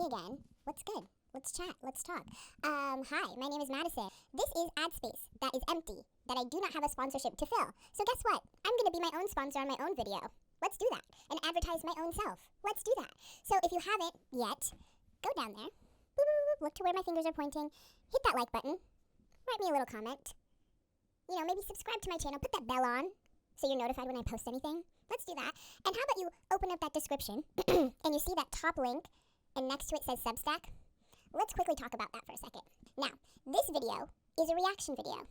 me again. What's good? Let's chat. Let's talk. Hi, my name is Madison. This is ad space that is empty, that I do not have a sponsorship to fill. So guess what? I'm going to be my own sponsor on my own video. Let's do that. And advertise my own self. Let's do that. So if you haven't yet, go down there. Boop, boop, boop, look to where my fingers are pointing. Hit that like button. Write me a little comment. Maybe subscribe to my channel. Put that bell on so you're notified when I post anything. Let's do that. And how about you open up that description and you see that top link and next to it says Substack? Let's quickly talk about that for a second. Now, this video is a reaction video.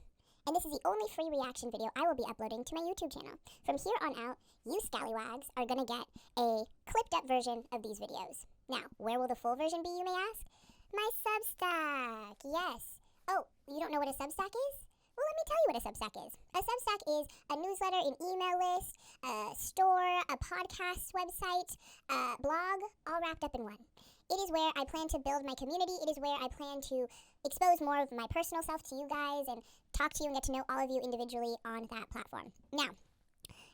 And this is the only free reaction video I will be uploading to my YouTube channel. From here on out, you scallywags are going to get a clipped up version of these videos. Now, where will the full version be, you may ask? My Substack, yes. Oh, you don't know what a Substack is? Well, let me tell you what a Substack is. A Substack is a newsletter, an email list, a store, a podcast website, a blog, all wrapped up in one. It is where I plan to build my community. It is where I plan to expose more of my personal self to you guys and talk to you and get to know all of you individually on that platform. Now,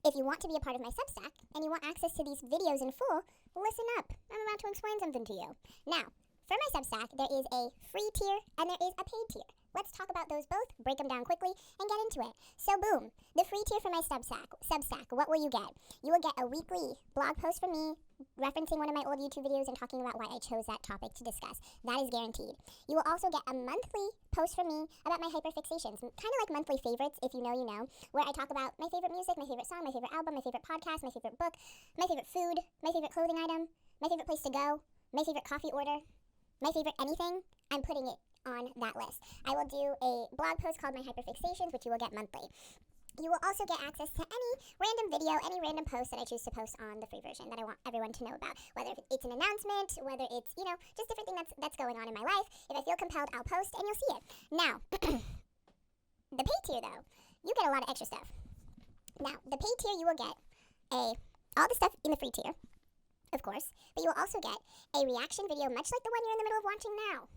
if you want to be a part of my Substack and you want access to these videos in full, listen up. I'm about to explain something to you. Now, for my Substack, there is a free tier and there is a paid tier. Let's talk about those both, break them down quickly, and get into it. So boom, the free tier for my Substack, what will you get? You will get a weekly blog post from me referencing one of my old YouTube videos and talking about why I chose that topic to discuss. That is guaranteed. You will also get a monthly post from me about my hyperfixations, kind of like monthly favorites, if you know, you know, where I talk about my favorite music, my favorite song, my favorite album, my favorite podcast, my favorite book, my favorite food, my favorite clothing item, my favorite place to go, my favorite coffee order, my favorite anything. I'm putting it on that list. I will do a blog post called My Hyperfixations, which you will get monthly. You will also get access to any random video, any random post that I choose to post on the free version that I want everyone to know about. Whether it's an announcement, whether it's, just different thing that's going on in my life. If I feel compelled, I'll post and you'll see it. Now, the paid tier though, you get a lot of extra stuff. Now, the paid tier, you will get all the stuff in the free tier, of course, but you will also get a reaction video, much like the one you're in the middle of watching now,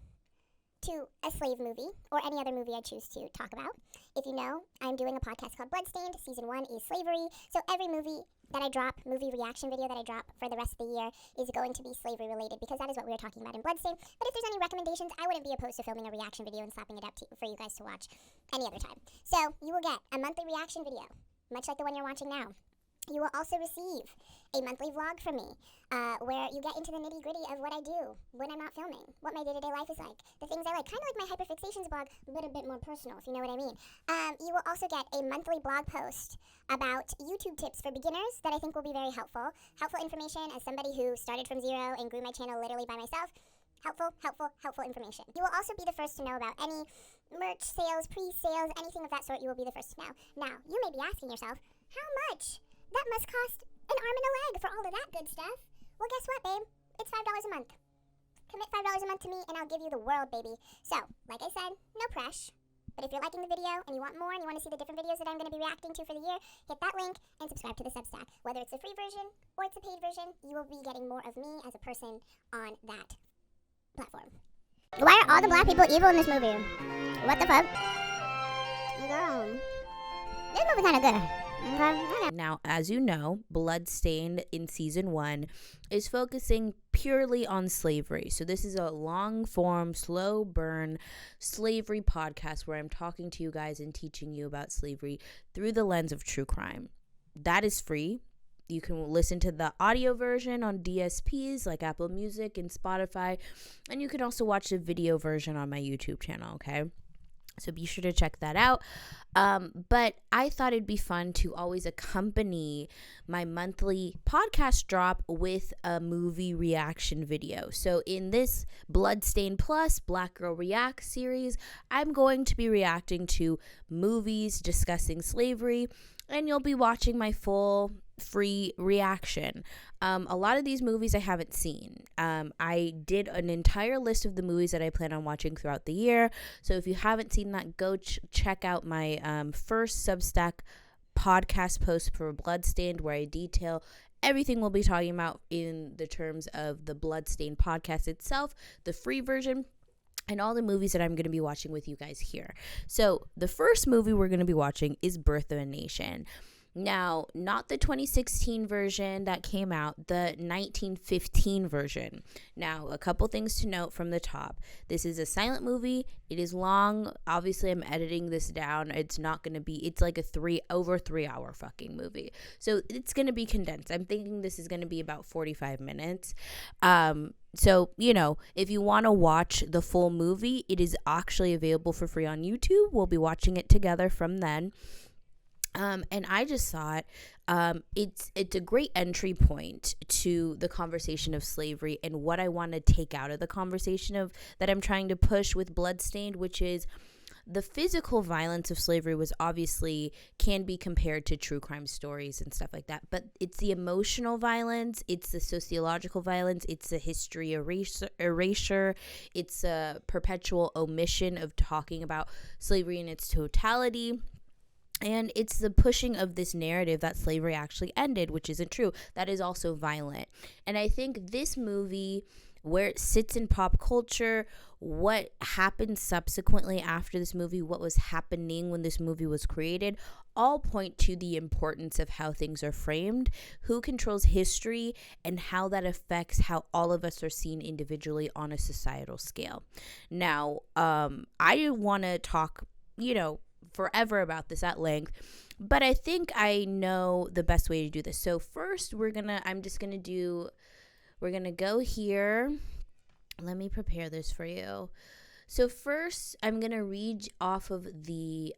to a slave movie, or any other movie I choose to talk about. If you know, I'm doing a podcast called Bloodstained. Season 1 is slavery. So every movie that I drop, movie reaction video that I drop for the rest of the year is going to be slavery related, because that is what we were talking about in Bloodstained. But if there's any recommendations, I wouldn't be opposed to filming a reaction video and slapping it up for you guys to watch any other time. So you will get a monthly reaction video, much like the one you're watching now. You will also receive a monthly vlog from me, where you get into the nitty-gritty of what I do when I'm not filming, what my day-to-day life is like, the things I like, kind of like my hyperfixations blog, but a bit more personal, if you know what I mean. You will also get a monthly blog post about YouTube tips for beginners that I think will be very helpful. Helpful information as somebody who started from zero and grew my channel literally by myself. Helpful information. You will also be the first to know about any merch sales, pre-sales, anything of that sort. You will be the first to know. Now, you may be asking yourself, how much? That must cost an arm and a leg for all of that good stuff. Well, guess what, babe? It's $5 a month. Commit $5 a month to me, and I'll give you the world, baby. So, like I said, no pressure. But if you're liking the video, and you want more, and you want to see the different videos that I'm going to be reacting to for the year, hit that link and subscribe to the Substack. Whether it's the free version or it's a paid version, you will be getting more of me as a person on that platform. Why are all the black people evil in this movie? What the fuck? Girl, this movie kind of good. Okay. Now, as you know, Bloodstained in season 1 is focusing purely on slavery. So this is a long form, slow burn slavery podcast where I'm talking to you guys and teaching you about slavery through the lens of true crime. That is free. You can listen to the audio version on DSPs like Apple Music and Spotify. And you can also watch the video version on my YouTube channel, okay? So be sure to check that out. But I thought it'd be fun to always accompany my monthly podcast drop with a movie reaction video. So in this Bloodstained Plus Black Girl React series, I'm going to be reacting to movies discussing slavery, and you'll be watching my full free reaction. A lot of these movies I haven't seen. I did an entire list of the movies that I plan on watching throughout the year. So if you haven't seen that, go check out my first Substack podcast post for Bloodstained, where I detail everything we'll be talking about in the terms of the Bloodstained podcast itself, the free version, and all the movies that I'm going to be watching with you guys here. So the first movie we're going to be watching is Birth of a Nation. Now, not the 2016 version that came out, the 1915 version. Now, a couple things to note from the top. This is a silent movie. It is long. Obviously, I'm editing this down. It's not going to be, it's like over 3 hour fucking movie. So it's going to be condensed. I'm thinking this is going to be about 45 minutes. So, if you want to watch the full movie, it is actually available for free on YouTube. We'll be watching it together from then. And I just thought it's a great entry point to the conversation of slavery and what I want to take out of the conversation that I'm trying to push with Bloodstained, which is the physical violence of slavery can be compared to true crime stories and stuff like that. But it's the emotional violence, it's the sociological violence, it's the history erasure, it's a perpetual omission of talking about slavery in its totality. And it's the pushing of this narrative that slavery actually ended, which isn't true. That is also violent. And I think this movie, where it sits in pop culture, what happened subsequently after this movie, what was happening when this movie was created, all point to the importance of how things are framed, who controls history, and how that affects how all of us are seen individually on a societal scale. Now, I want to talk, forever about this at length, but I think I know the best way to do this. So first we're gonna go here. Let me prepare this for you. So first I'm gonna read off of the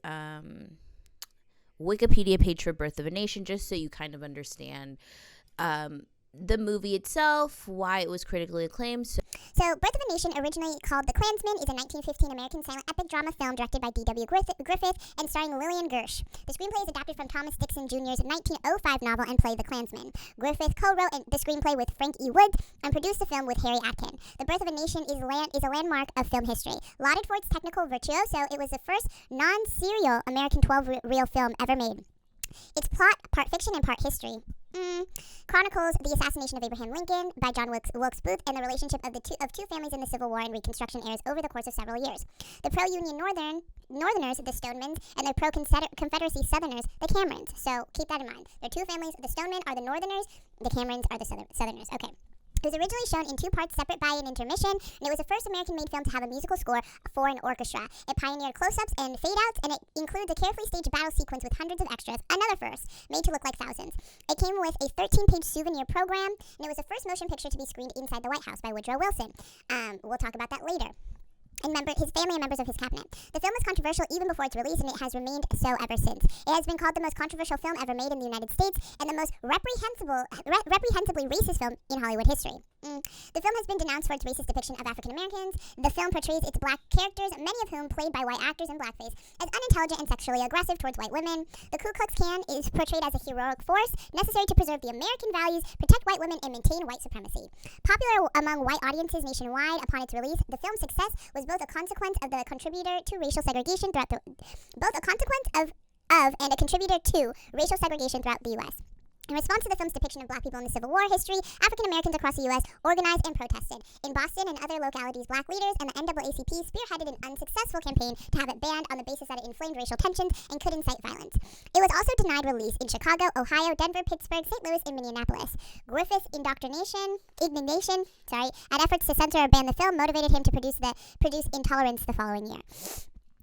Wikipedia page for Birth of a Nation, just so you kind of understand the movie itself, why it was critically acclaimed. So, Birth of a Nation, originally called The Klansman, is a 1915 American silent epic drama film directed by D.W. Griffith and starring Lillian Gersh. The screenplay is adapted from Thomas Dixon Jr.'s 1905 novel and play The Klansman. Griffith co-wrote the screenplay with Frank E. Woods and produced the film with Harry Atkin. The Birth of a Nation is a landmark of film history. Lauded for its technical virtuoso, it was the first non-serial American 12-reel film ever made. Its plot, part fiction and part history, chronicles the assassination of Abraham Lincoln by John Wilkes Booth and the relationship of two families in the Civil War and Reconstruction eras over the course of several years. The pro-Union Northerners, the Stonemen, and the pro-Confederacy Southerners, the Camerons. So keep that in mind. There are two families. The Stonemen are the Northerners. The Camerons are the Southerners. Okay. It was originally shown in two parts separate by an intermission, and it was the first American-made film to have a musical score for an orchestra. It pioneered close-ups and fade-outs, and it includes a carefully staged battle sequence with hundreds of extras, another first, made to look like thousands. It came with a 13-page souvenir program, and it was the first motion picture to be screened inside the White House by Woodrow Wilson. We'll talk about that later. And his family and members of his cabinet. The film was controversial even before its release, and it has remained so ever since. It has been called the most controversial film ever made in the United States and the most reprehensibly racist film in Hollywood history. The film has been denounced for its racist depiction of African Americans. The film portrays its black characters, many of whom played by white actors in blackface, as unintelligent and sexually aggressive towards white women. The Ku Klux Klan is portrayed as a heroic force necessary to preserve the American values, protect white women, and maintain white supremacy. Popular among white audiences nationwide upon its release, the film's success was both a consequence of the contributor to racial segregation throughout and a contributor to racial segregation throughout the U.S. In response to the film's depiction of black people in the Civil War history, African Americans across the U.S. organized and protested. In Boston and other localities, black leaders and the NAACP spearheaded an unsuccessful campaign to have it banned on the basis that it inflamed racial tensions and could incite violence. It was also denied release in Chicago, Ohio, Denver, Pittsburgh, St. Louis, and Minneapolis. Griffith's indignation at efforts to censor or ban the film motivated him to produce Intolerance the following year.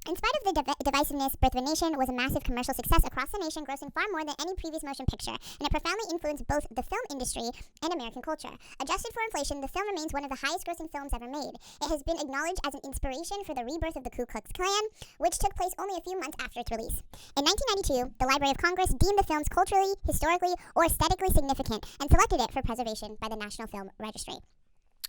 In spite of the divisiveness, Birth of a Nation was a massive commercial success across the nation, grossing far more than any previous motion picture, and it profoundly influenced both the film industry and American culture. Adjusted for inflation, the film remains one of the highest-grossing films ever made. It has been acknowledged as an inspiration for the rebirth of the Ku Klux Klan, which took place only a few months after its release. In 1992, the Library of Congress deemed the films culturally, historically, or aesthetically significant and selected it for preservation by the National Film Registry.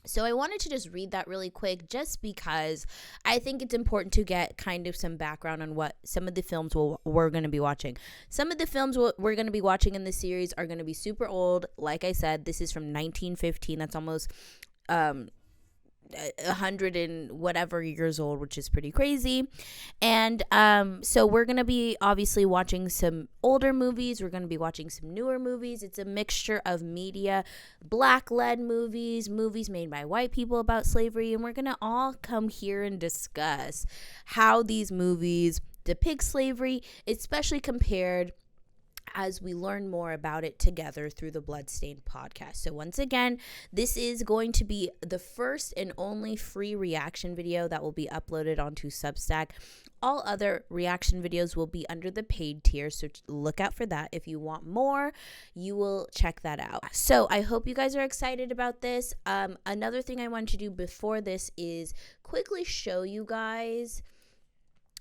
So I wanted to just read that really quick just because I think it's important to get kind of some background on what some of the films we're going to be watching. Some of the films we're going to be watching in this series are going to be super old. Like I said, this is from 1915. That's almost 100 and whatever years old, which is pretty crazy. And so we're going to be obviously watching some older movies. We're going to be watching some newer movies. It's a mixture of media, black-led movies made by white people about slavery, and we're going to all come here and discuss how these movies depict slavery, especially compared as we learn more about it together through the Bloodstained podcast. So once again, this is going to be the first and only free reaction video that will be uploaded onto Substack. All other reaction videos will be under the paid tier, so look out for that. If you want more, you will check that out. So I hope you guys are excited about this. Another thing I want to do before this is quickly show you guys.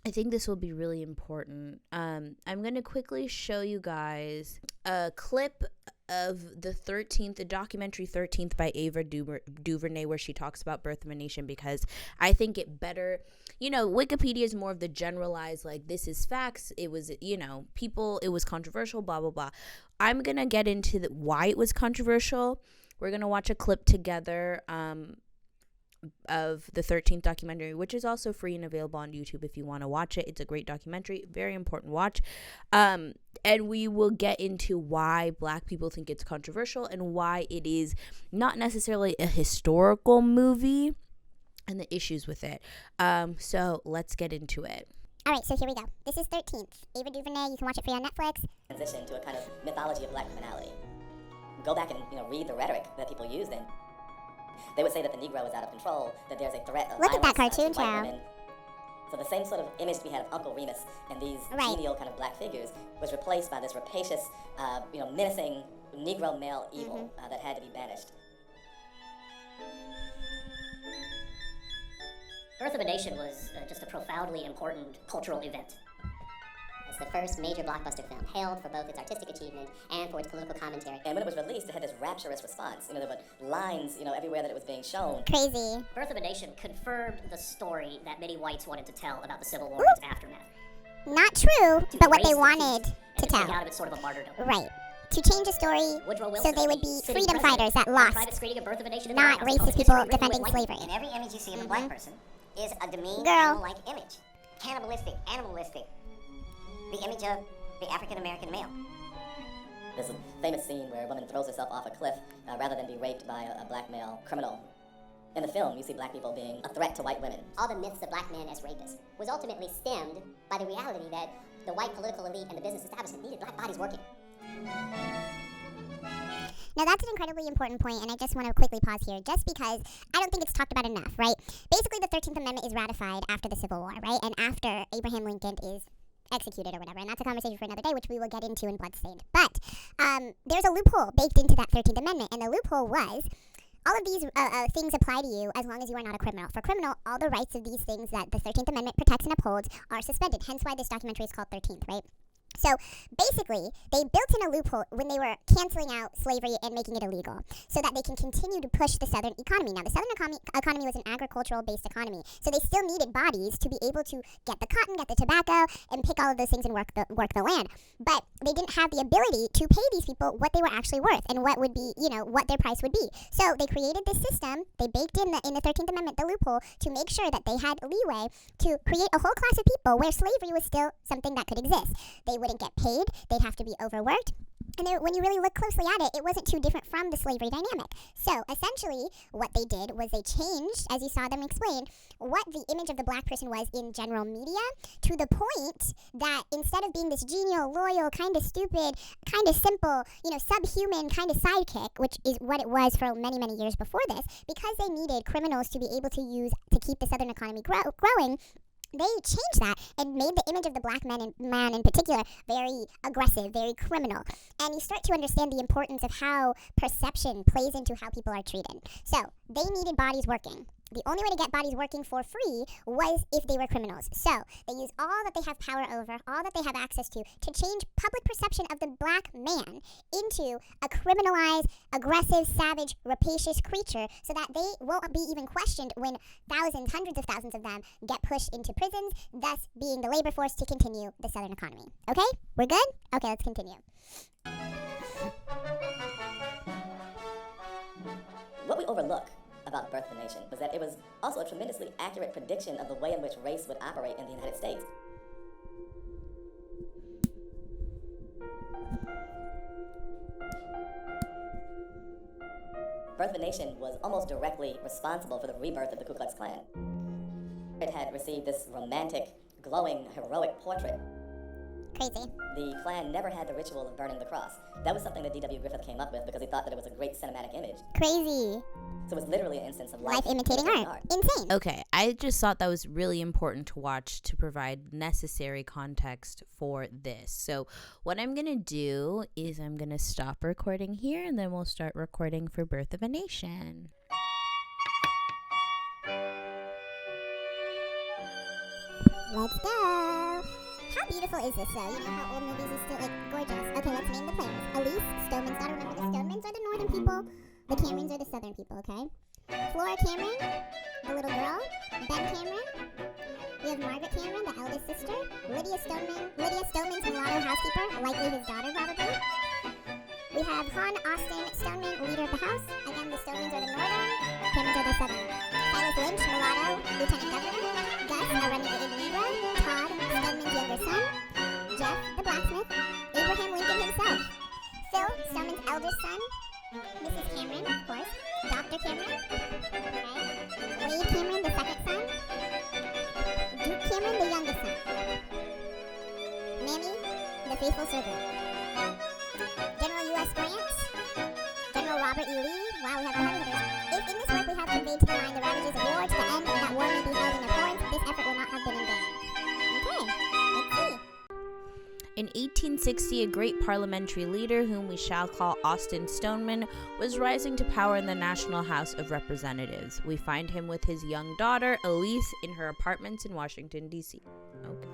I think this will be really important. I'm going to quickly show you guys a clip of the documentary 13th by Ava DuVernay, where she talks about Birth of a Nation, because I think it better, Wikipedia is more of the generalized, like, this is facts. It was, it was controversial, blah, blah, blah. I'm going to get into why it was controversial. We're going to watch a clip together, of the 13th documentary, which is also free and available on YouTube if you want to watch it. It's a great documentary, very important watch. And we will get into why Black people think it's controversial and why it is not necessarily a historical movie and the issues with it. So let's get into it. All right, so here we go. This is 13th. Ava DuVernay. You can watch it free on Netflix. Transition to a kind of mythology of Black criminality. Go back and read the rhetoric that people used then. They would say that the Negro is out of control, that there's a threat of Look at that violence cartoon, to white child. women. So the same sort of image we had of Uncle Remus and these genial kind of Black figures was replaced by this rapacious, menacing Negro male evil that had to be banished. Birth of a Nation was just a profoundly important cultural event. It's the first major blockbuster film, hailed for both its artistic achievement and for its political commentary. And when it was released, it had this rapturous response. There were lines, everywhere that it was being shown. Crazy. Birth of a Nation confirmed the story that many whites wanted to tell about the Civil War and its aftermath. Not true, but what they Erase the wanted heat to and make tell. out of it sort of a martyrdom. Right. To change a story Woodrow so Wilson they would will be sitting freedom president fighters that at a lost, private screening of Birth of a Nation in not the White House called racist History people Written with defending White slavery. And every image you see of a Black person is a demeaned, Girl. animal-like image. Cannibalistic, animalistic. The image of the African-American male. There's a famous scene where a woman throws herself off a cliff rather than be raped by a Black male criminal. In the film, you see Black people being a threat to white women. All the myths of Black men as rapists was ultimately stemmed by the reality that the white political elite and the business establishment needed Black bodies working. Now, that's an incredibly important point, and I just want to quickly pause here, just because I don't think it's talked about enough, right? Basically, the 13th Amendment is ratified after the Civil War, right? And after Abraham Lincoln is executed or whatever, and that's a conversation for another day, which we will get into in Bloodstained. But there's a loophole baked into that 13th Amendment, and the loophole was all of these things apply to you as long as you are not a criminal. For criminal, all the rights of these things that the 13th Amendment protects and upholds are suspended, hence why this documentary is called 13th, right? So basically, they built in a loophole when they were canceling out slavery and making it illegal so that they can continue to push the Southern economy. Now, the Southern economy was an agricultural-based economy, so they still needed bodies to be able to get the cotton, get the tobacco, and pick all of those things and work the land. But they didn't have the ability to pay these people what they were actually worth and what would be, what their price would be. So they created this system. They baked in the 13th Amendment the loophole to make sure that they had leeway to create a whole class of people where slavery was still something that could exist. They wouldn't get paid, they'd have to be overworked, and when you really look closely at it, it wasn't too different from the slavery dynamic. So essentially what they did was they changed, as you saw them explain, what the image of the Black person was in general media, to the point that instead of being this genial, loyal, kind of stupid, kind of simple, subhuman kind of sidekick, which is what it was for many, many years before this, because they needed criminals to be able to use to keep the Southern economy growing, they changed that and made the image of the Black man in particular very aggressive, very criminal. And you start to understand the importance of how perception plays into how people are treated. So they needed bodies working. The only way to get bodies working for free was if they were criminals. So they use all that they have power over, all that they have access to change public perception of the Black man into a criminalized, aggressive, savage, rapacious creature so that they won't be even questioned when thousands, hundreds of thousands of them get pushed into prisons, thus being the labor force to continue the Southern economy. Okay? We're good? Okay, let's continue. What we overlook about Birth of a Nation was that it was also a tremendously accurate prediction of the way in which race would operate in the United States. Birth of a Nation was almost directly responsible for the rebirth of the Ku Klux Klan. It had received this romantic, glowing, heroic portrait. Crazy. The Klan never had the ritual of burning the cross. That was something that D.W. Griffith came up with because he thought that it was a great cinematic image. Crazy. So it's literally an instance of Life imitating art. Insane. Okay, I just thought that was really important to watch to provide necessary context for this. So what I'm going to do is I'm going to stop recording here, and then we'll start recording for Birth of a Nation. Let's go. How beautiful is this, though? You know how old movies are still, gorgeous. Okay, let's name the players. Elise, Stoneman's daughter. Remember, the Stonemans are the northern people. The Camerons are the southern people, okay? Flora Cameron, the little girl. Ben Cameron. We have Margaret Cameron, the eldest sister. Lydia Stoneman's mulatto housekeeper, likely his daughter, probably. We have Han Austin Stoneman, leader of the house. Again, the Stonemans are the northern. Camerons are the southern. Silas Lynch, mulatto, lieutenant governor. Gus, a renegade Negro. Todd, Stoneman's younger son. Jeff, the blacksmith. Abraham Lincoln himself. Phil, Stoneman's eldest son. Mrs. Cameron, of course. Dr. Cameron. Okay. Wade Cameron, the second son. Duke Cameron, the youngest son. Mammy, the faithful servant. General U.S. Grant. General Robert E. Lee. Wow, we have the heavy hitters. If in this work we have conveyed to the mind the ravages of war to the end that war may be held in abhorrence, this effort will not have been in vain. Okay, let's see. In 1860, a great parliamentary leader, whom we shall call Austin Stoneman, was rising to power in the National House of Representatives. We find him with his young daughter, Elise, in her apartments in Washington, D.C. Okay.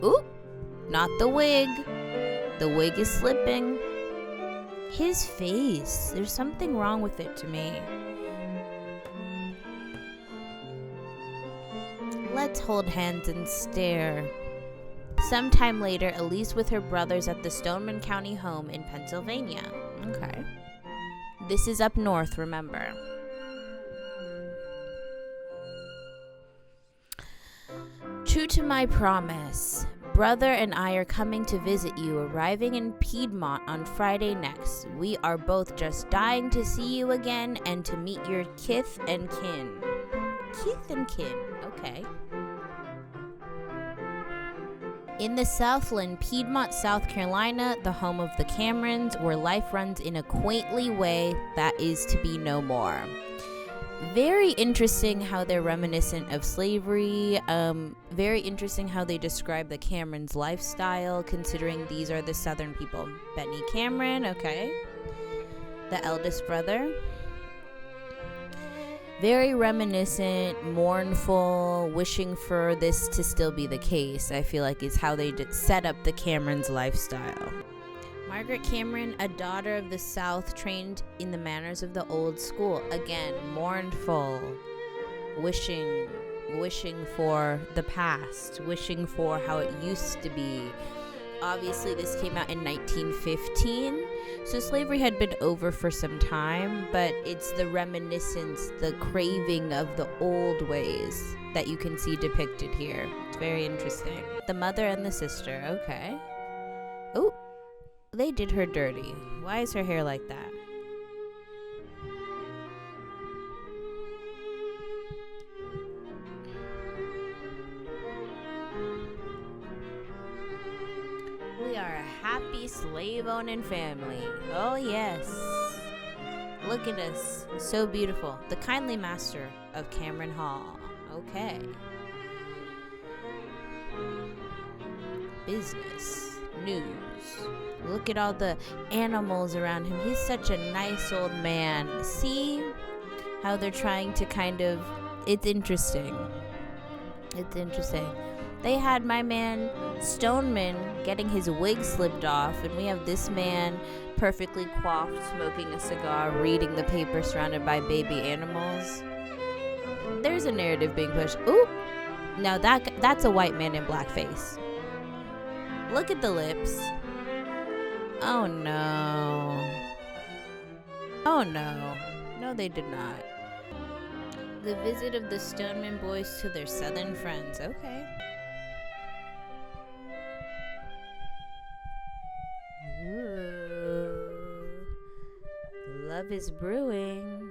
Ooh, not the wig. The wig is slipping. His face, there's something wrong with it to me. Let's hold hands and stare. Sometime later, Elise with her brothers at the Stoneman County home in Pennsylvania. Okay. This is up north, remember. True to my promise, brother and I are coming to visit you, arriving in Piedmont on Friday next. We are both just dying to see you again and to meet your kith and kin. Kith and kin, okay. In the Southland, Piedmont, South Carolina, the home of the Camerons, where life runs in a quaintly way that is to be no more. Very interesting how they're reminiscent of slavery. Very interesting how they describe the Camerons' lifestyle, considering these are the Southern people. Benny Cameron, okay. The eldest brother. Very reminiscent, mournful, wishing for this to still be the case, I feel like is how they set up the Camerons' lifestyle. Margaret Cameron, a daughter of the South, trained in the manners of the old school. Again, mournful, wishing for the past, wishing for how it used to be. Obviously, this came out in 1915, so slavery had been over for some time, but it's the reminiscence, the craving of the old ways that you can see depicted here. It's very interesting. The mother and the sister, okay. Oh, they did her dirty. Why is her hair like that? We are a happy slave-owning family. Oh, yes. Look at us. So beautiful. The kindly master of Cameron Hall. Okay. Business. News. Look at all the animals around him. He's such a nice old man. See how they're trying to kind of... It's interesting. It's interesting. They had my man Stoneman getting his wig slipped off, and we have this man perfectly coiffed, smoking a cigar, reading the paper surrounded by baby animals. There's a narrative being pushed. Ooh! Now that's a white man in blackface. Look at the lips. Oh no. Oh no. No, they did not. The visit of the Stoneman boys to their southern friends. Okay. Ooh. Love is brewing.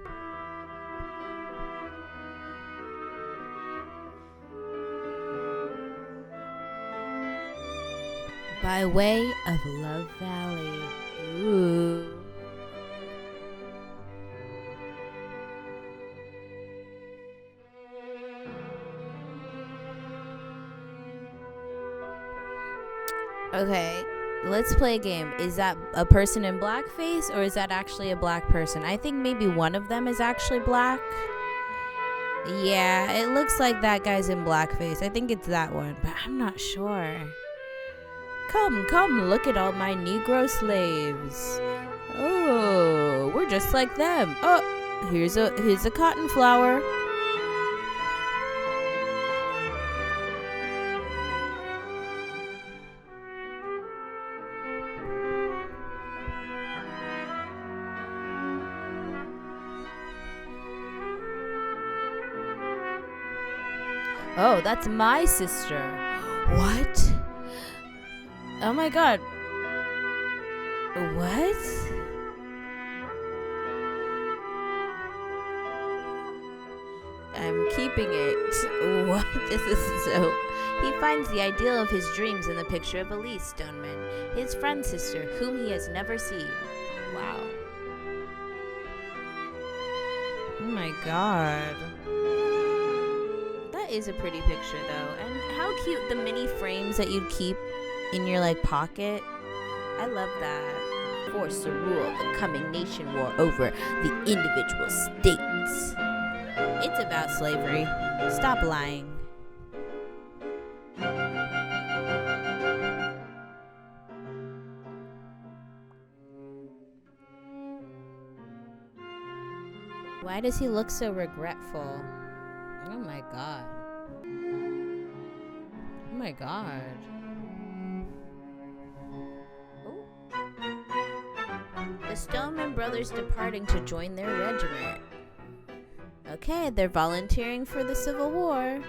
By way of Love Valley. Ooh. Okay, let's play a game. Is that a person in blackface, or is that actually a black person? I think maybe one of them is actually black. Yeah, it looks like that guy's in blackface. I think it's that one, but I'm not sure. Come, look at all my Negro slaves. Oh, we're just like them. Oh, here's a cotton flower. Oh, that's my sister. What? Oh my god. What? I'm keeping it. What? This is so... He finds the ideal of his dreams in the picture of Elise Stoneman, his friend's sister, whom he has never seen. Wow. Oh my god. That is a pretty picture though. And how cute the mini frames that you'd keep in your like pocket. I love that. Forced to rule the coming nation war over the individual states. It's about slavery. Stop lying. Why does he look so regretful? Oh my god. Oh my god. The Stoneman brothers departing to join their regiment. Okay, they're volunteering for the Civil War.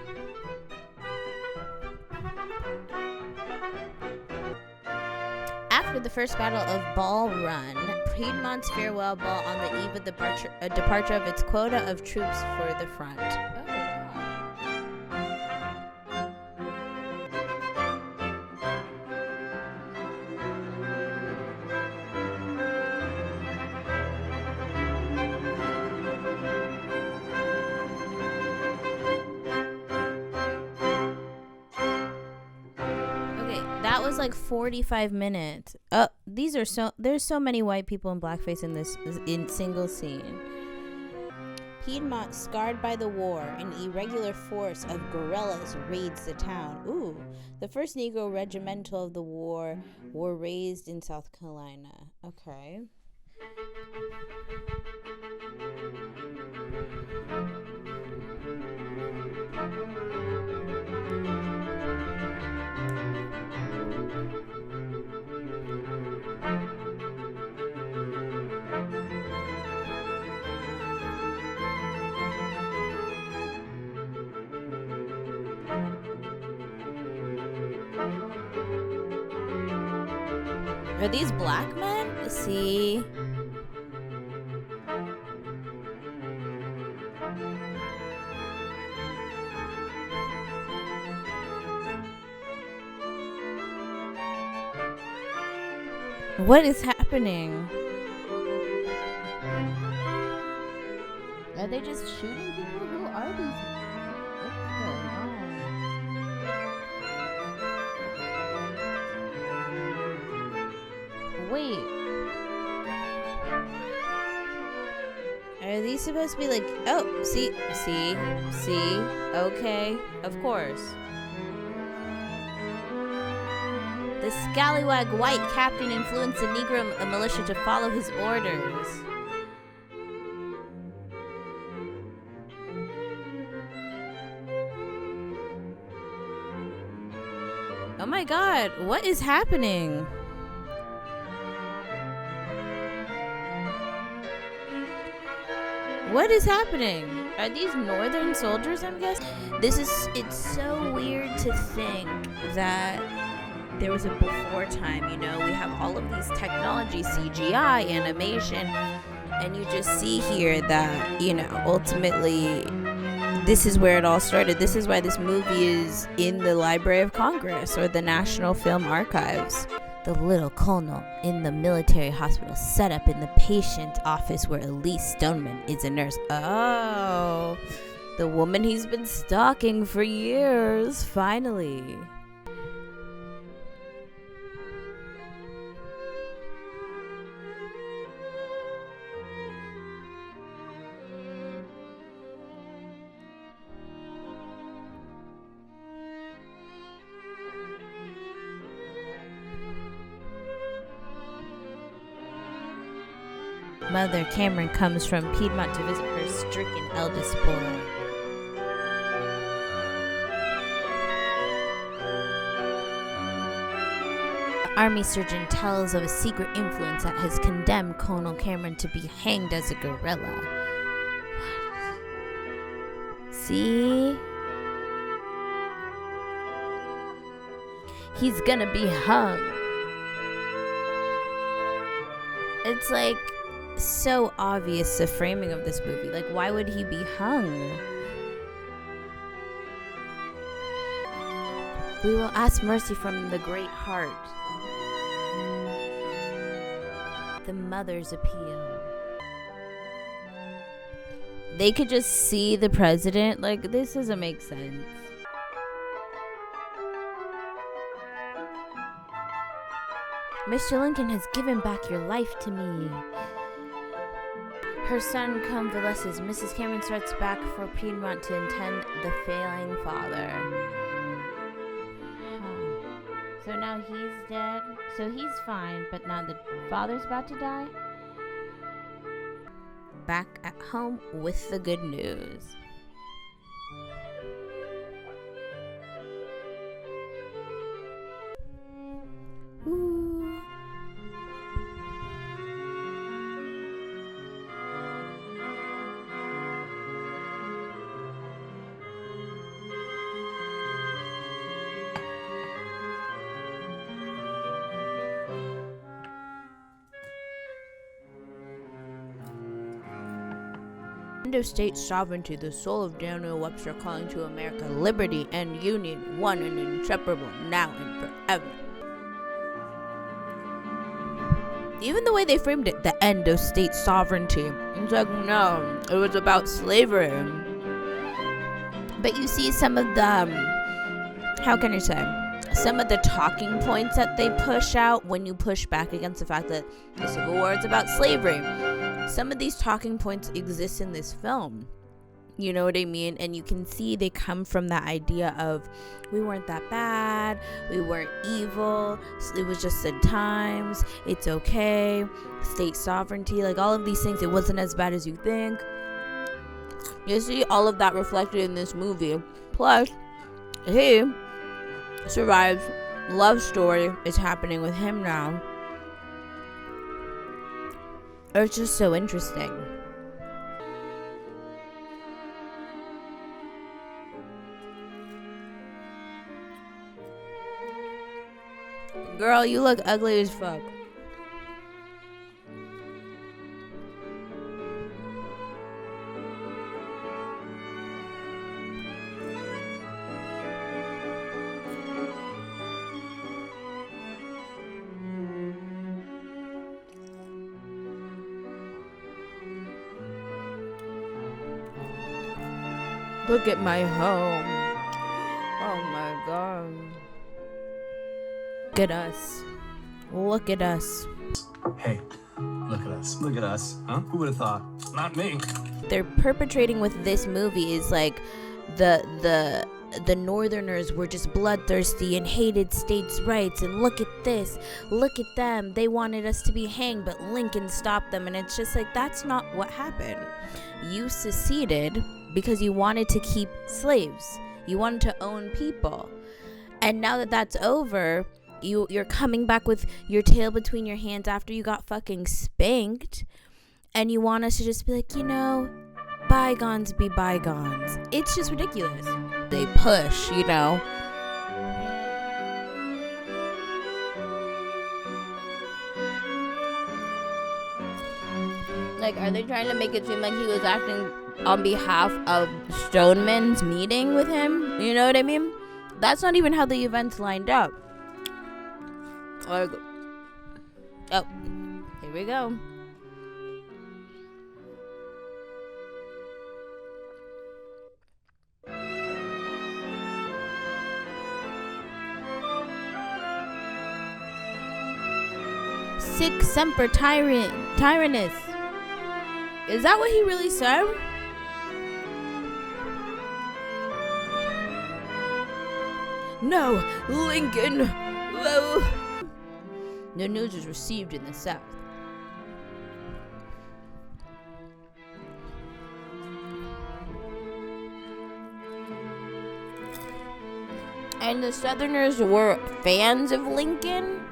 After the first battle of Ball Run, Piedmont's farewell ball on the eve of the departure of its quota of troops for the front. That was like 45 minutes. There's so many white people in blackface in this single scene. Piedmont, scarred by the war, an irregular force of guerrillas raids the town. Ooh, the first Negro regimental of the war were raised in South Carolina. Okay. Are these black men? See? What is happening? Are they just shooting people? Who are these? What's going on? Wait. Are these supposed to be like, oh, see, okay, of course. The scallywag white captain influenced the Negro militia to follow his orders. Oh my god, what is happening? What is happening? Are these northern soldiers, I'm guessing? It's so weird to think that there was a before time, you know? We have all of these technology, CGI, animation, and you just see here that, you know, ultimately this is where it all started. This is why this movie is in the Library of Congress or the National Film Archives. The little colonel in the military hospital set up in the patient office where Elise Stoneman is a nurse. Oh, the woman he's been stalking for years, finally. Mother Cameron comes from Piedmont to visit her stricken eldest boy. The army surgeon tells of a secret influence that has condemned Colonel Cameron to be hanged as a guerrilla. What? See? He's gonna be hung. It's like so obvious, the framing of this movie. Like, why would he be hung? We will ask mercy from the great heart. The mother's appeal. They could just see the president. Like, this doesn't make sense. Mr. Lincoln has given back your life to me. Her son convalesces. Mrs. Cameron starts back for Piedmont to attend the failing father. So now he's dead. So he's fine, but now the father's about to die. Back at home with the good news. Ooh. End of state sovereignty, the soul of Daniel Webster calling to America, liberty and union, one and inseparable, now and forever. Even the way they framed it, the end of state sovereignty, it's like, no, it was about slavery. But you see some of the, how can I say, some of the talking points that they push out when you push back against the fact that the Civil War is about slavery. Some of these talking points exist in this film. You know what I mean? And you can see they come from that idea of, we weren't that bad, we weren't evil, it was just the times, it's okay, state sovereignty, like all of these things, it wasn't as bad as you think. You see all of that reflected in this movie. Plus, he survives. Love story is happening with him now. It's just so interesting. Girl, you look ugly as fuck. Look at my home. Oh my god. Look at us. Look at us. Hey, look at us. Look at us. Huh? Who would have thought? Not me. They're perpetrating with this movie is like the Northerners were just bloodthirsty and hated states' rights, and look at this, look at them, they wanted us to be hanged, but Lincoln stopped them. And it's just like, that's not what happened. You seceded because you wanted to keep slaves, you wanted to own people, and now that that's over, you're coming back with your tail between your hands after you got fucking spanked, and you want us to just be like, you know, bygones be bygones. It's just ridiculous. They push, you know. Like, are they trying to make it seem like he was acting on behalf of Stoneman's meeting with him. You know what I mean? That's not even how the events lined up. Oh, here we go. Sic semper tyrannus. Is that what he really said? No, Lincoln. Whoa. No news was received in the South. And the Southerners were fans of Lincoln.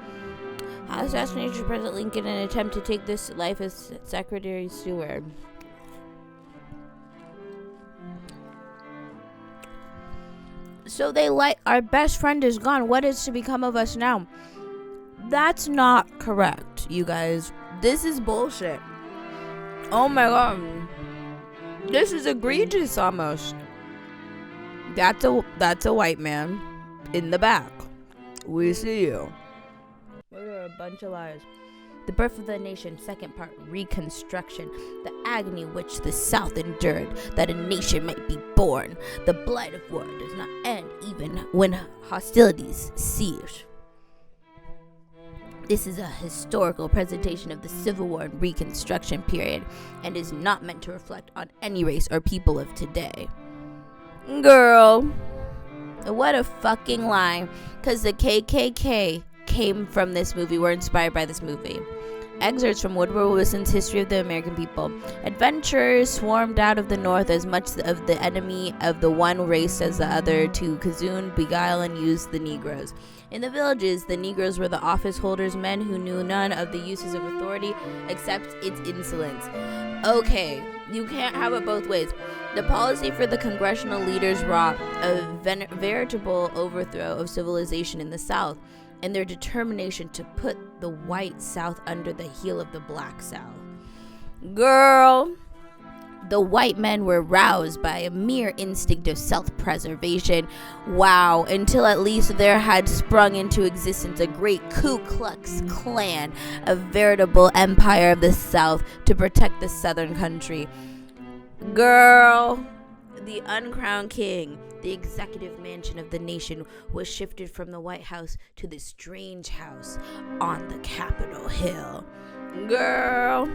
Assassination President Lincoln in an attempt to take this life as Secretary Stewart. So they like, our best friend is gone. What is to become of us now? That's not correct, you guys. This is bullshit. Oh my god. This is egregious almost. That's a white man in the back. We see you. We're a bunch of liars. The Birth of the Nation, second part, Reconstruction. The agony which the South endured, that a nation might be born. The blight of war does not end even when hostilities cease. This is a historical presentation of the Civil War and Reconstruction period, and is not meant to reflect on any race or people of today. Girl, what a fucking lie. Because the KKK came from this movie, were inspired by this movie. Excerpts from Woodrow Wilson's History of the American People. Adventurers swarmed out of the North as much of the enemy of the one race as the other to cazoon, beguile, and use the Negroes. In the villages, the Negroes were the office holders, men who knew none of the uses of authority except its insolence. Okay, you can't have it both ways. The policy for the congressional leaders wrought a veritable overthrow of civilization in the South, and their determination to put the white South under the heel of the black South. Girl, the white men were roused by a mere instinct of self-preservation. Wow, until at least there had sprung into existence a great Ku Klux Klan, a veritable empire of the South to protect the Southern country. Girl, the uncrowned king, the executive mansion of the nation, was shifted from the White House to this strange house on the Capitol Hill. Girl.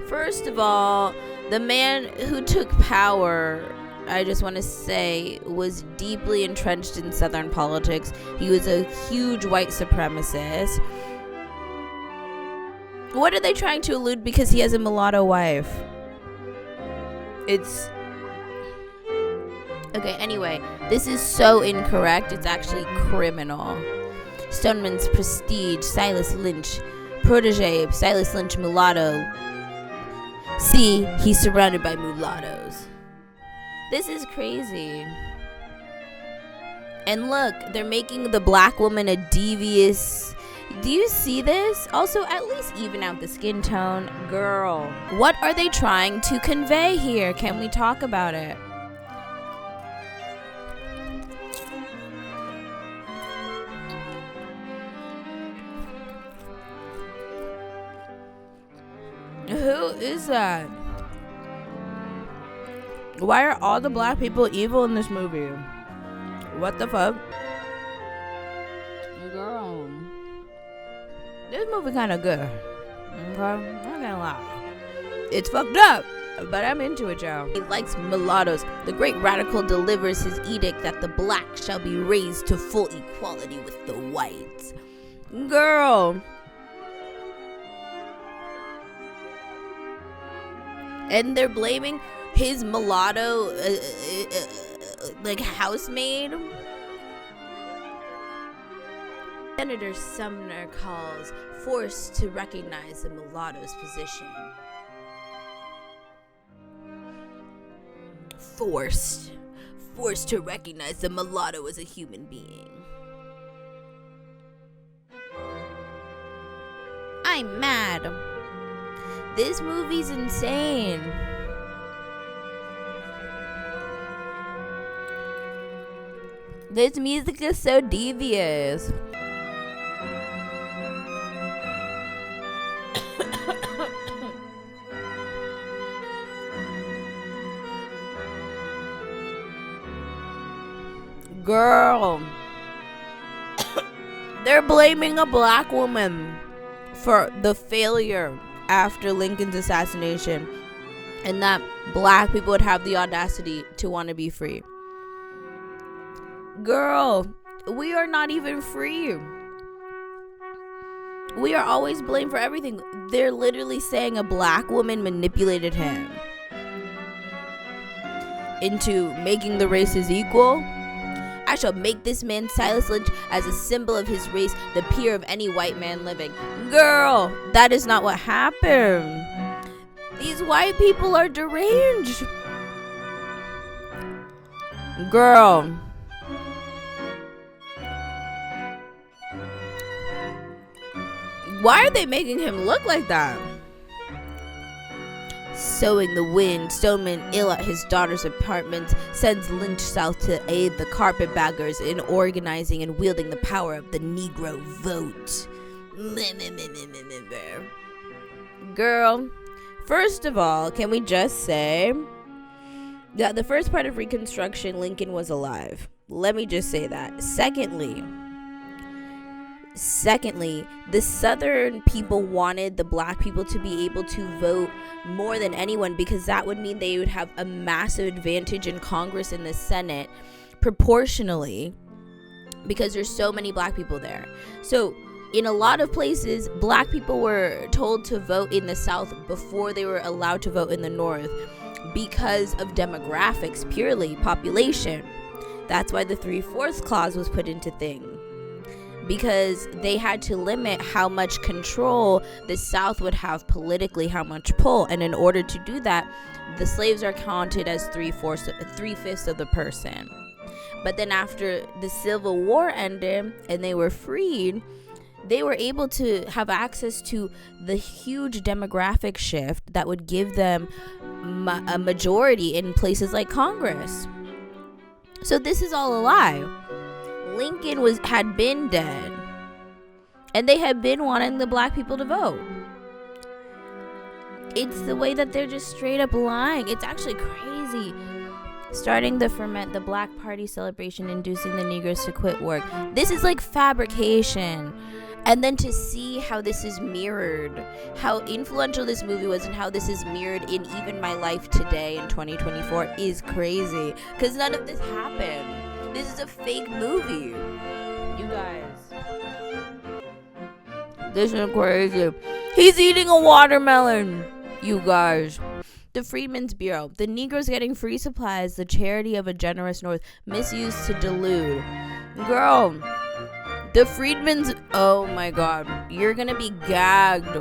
First of all, the man who took power, I just want to say, was deeply entrenched in Southern politics. He was a huge white supremacist. What are they trying to elude because he has a mulatto wife? It's okay, anyway, this is so incorrect, it's actually criminal. Stoneman's prestige, Silas Lynch, protege, Silas Lynch, mulatto. See, he's surrounded by mulattoes. This is crazy. And look, they're making the black woman a devious. Do you see this? Also, at least even out the skin tone. Girl, what are they trying to convey here? Can we talk about it? Who is that? Why are all the black people evil in this movie? What the fuck? Girl. This movie kind of good. Okay? I'm not gonna lie. It's fucked up, but I'm into it, y'all. He likes mulattoes. The great radical delivers his edict that the black shall be raised to full equality with the whites. Girl. And they're blaming his mulatto, like, housemaid. Senator Sumner calls forced to recognize the mulatto's position. Forced to recognize the mulatto as a human being. I'm mad. This movie's insane. This music is so devious. Girl, they're blaming a black woman for the failure after Lincoln's assassination, and that black people would have the audacity to want to be free. Girl, we are not even free. We are always blamed for everything. They're literally saying a black woman manipulated him into making the races equal. I shall make this man Silas Lynch as a symbol of his race, the peer of any white man living. Girl, that is not what happened. These white people are deranged. Girl. Why are they making him look like that? Sowing the wind, Stoneman, ill at his daughter's apartment, sends Lynch south to aid the carpetbaggers in organizing and wielding the power of the Negro vote. Girl, first of all, can we just say that the first part of Reconstruction, Lincoln was alive? Let me just say that. Secondly, the Southern people wanted the black people to be able to vote more than anyone, because that would mean they would have a massive advantage in Congress and the Senate proportionally, because there's so many black people there. So in a lot of places, black people were told to vote in the South before they were allowed to vote in the North because of demographics, purely population. That's why the 3/4 clause was put into thing, because they had to limit how much control the South would have politically, how much pull. And in order to do that, the slaves are counted as 3/5 of the person. But then after the Civil War ended and they were freed, they were able to have access to the huge demographic shift that would give them a majority in places like Congress. So this is all a lie. Lincoln had been dead, and they had been wanting the black people to vote. It's the way that they're just straight up lying. It's actually crazy. Starting to ferment the Black Party celebration, inducing the Negroes to quit work. This is like fabrication. And then to see how this is mirrored, how influential this movie was, and how this is mirrored in even my life today in 2024 is crazy. Because none of this happened. This is a fake movie. You guys. This is crazy. He's eating a watermelon. You guys. The Freedmen's Bureau. The Negroes getting free supplies. The charity of a generous North. Misused to delude. Girl. The Freedmen's... Oh my God. You're going to be gagged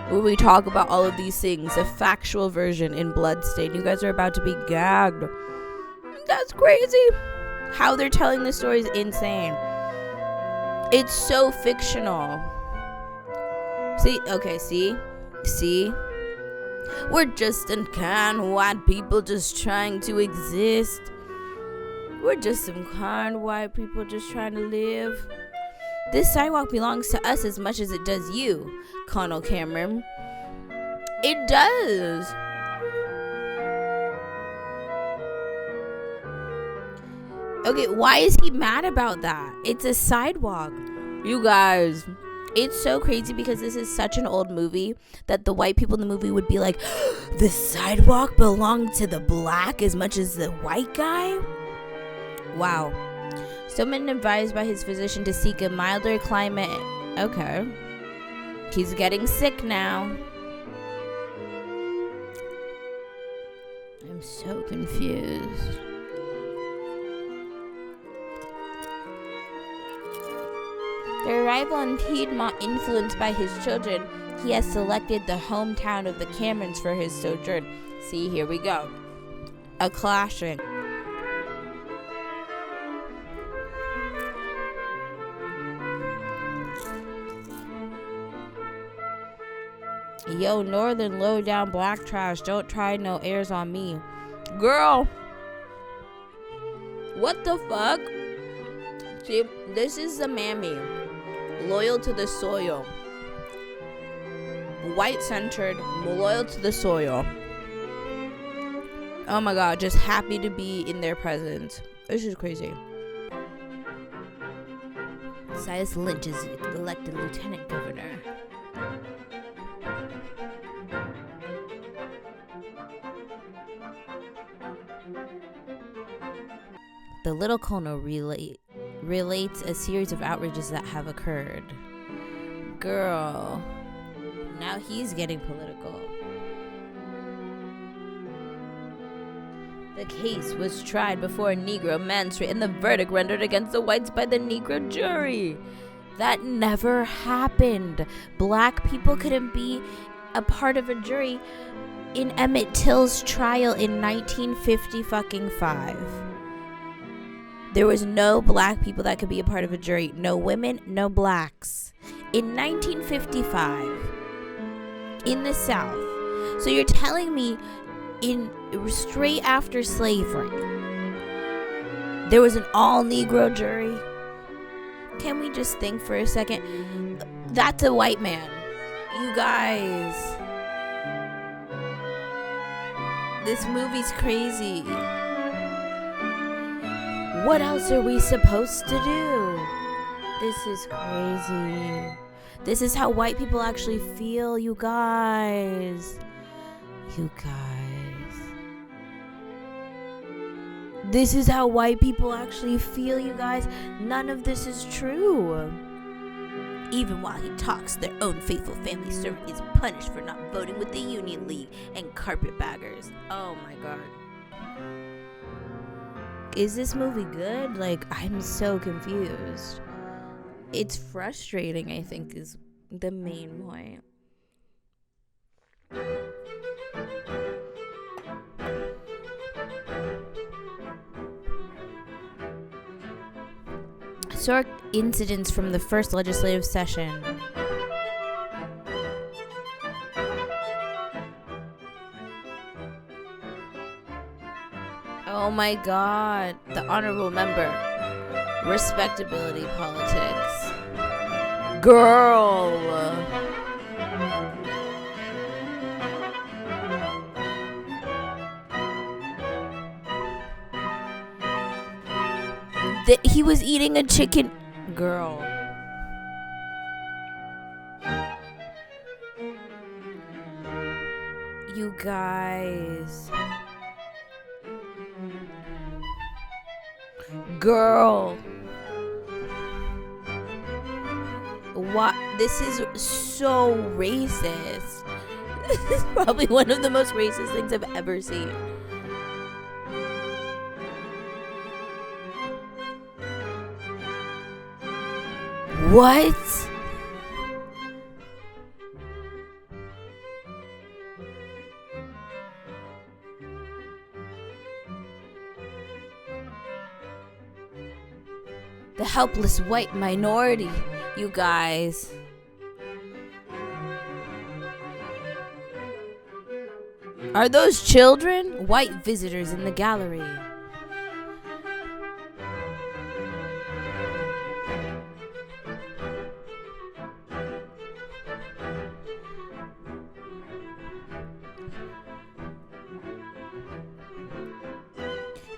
when we talk about all of these things. A factual version in Bloodstain. You guys are about to be gagged. That's crazy. How they're telling this story is insane. It's so fictional. See? We're just unkind white people just trying to exist. We're just some kind white people just trying to live. This sidewalk belongs to us as much as it does you, Colonel Cameron. It does. Okay, why is he mad about that? It's a sidewalk. You guys, it's so crazy because this is such an old movie that the white people in the movie would be like, the sidewalk belonged to the black as much as the white guy? Wow. Stoneman advised by his physician to seek a milder climate. Okay. He's getting sick now. I'm so confused. Their arrival in Piedmont influenced by his children, he has selected the hometown of the Camerons for his sojourn. See, here we go. A clashing. Yo, northern low down black trash, don't try no airs on me. Girl, what the fuck? See, this is the mammy, loyal to the soil, white centered, loyal to the soil. Oh my god, just happy to be in their presence. This is crazy. Silas Lynch is elected lieutenant governor. The Little Colonel relates a series of outrages that have occurred. Girl, now he's getting political. The case was tried before a Negro magistrate and the verdict rendered against the whites by the Negro jury. That never happened. Black people couldn't be a part of a jury in Emmett Till's trial in 1955. There was no black people that could be a part of a jury. No women, no blacks. In 1955, in the South. So you're telling me straight after slavery, there was an all-Negro jury? Can we just think for a second? That's a white man. You guys. This movie's crazy. What else are we supposed to do? This is crazy. This is how white people actually feel, you guys. You guys. This is how white people actually feel, you guys. None of this is true. Even while he talks, their own faithful family servant is punished for not voting with the Union League and carpetbaggers. Oh my god. Is this movie good? Like, I'm so confused. It's frustrating, I think, is the main point. Historic incidents from the first legislative session. Oh my god. The honorable member. Respectability politics. Girl. He was eating a chicken. Girl. You guys. Girl. What? This is so racist. This is probably one of the most racist things I've ever seen. What? The helpless white minority, you guys. Are those children? White visitors in the gallery.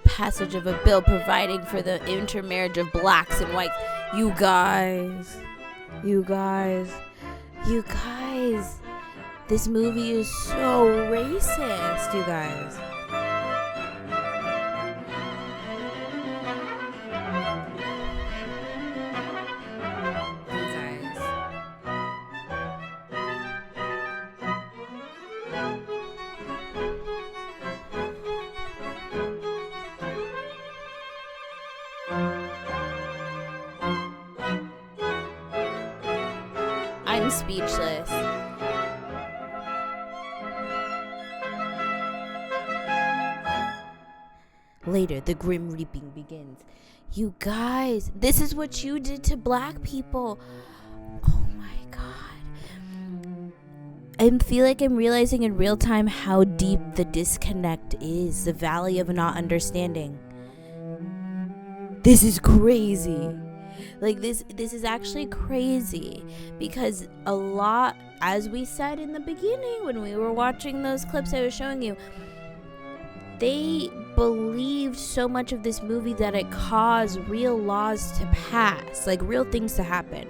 Passage of a bill providing for the intermarriage of blacks and whites. You guys. This movie is so racist, you guys. I'm speechless. Later, the grim reaping begins. You guys, this is what you did to black people. Oh my god. I feel like I'm realizing in real time how deep the disconnect is, the valley of not understanding. This is crazy. Like, this is actually crazy, because a lot, as we said in the beginning when we were watching those clips I was showing you, they believed so much of this movie that it caused real laws to pass, like real things to happen.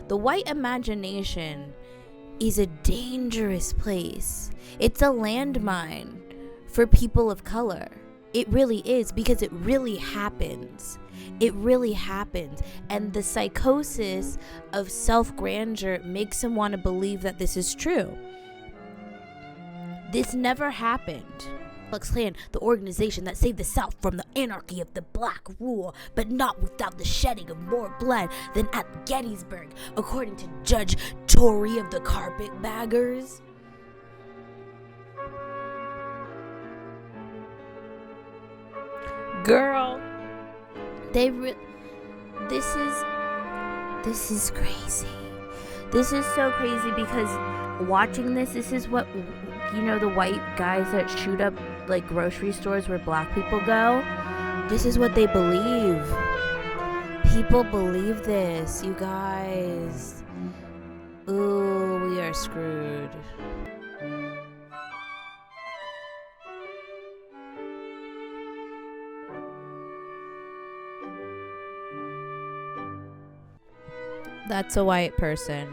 The white imagination is a dangerous place. It's a landmine for people of color. It really is, because it really happens. It really happens. And the psychosis of self-grandeur makes them want to believe that this is true. This never happened. Ku Klux Klan, the organization that saved the South from the anarchy of the black rule, but not without the shedding of more blood than at Gettysburg, according to Judge Torrey of the Carpetbaggers. Girl, this is crazy. This is so crazy, because watching this is what, the white guys that shoot up like grocery stores where black people go, this is what they believe. People believe this, you guys. Ooh, we are screwed. That's a white person.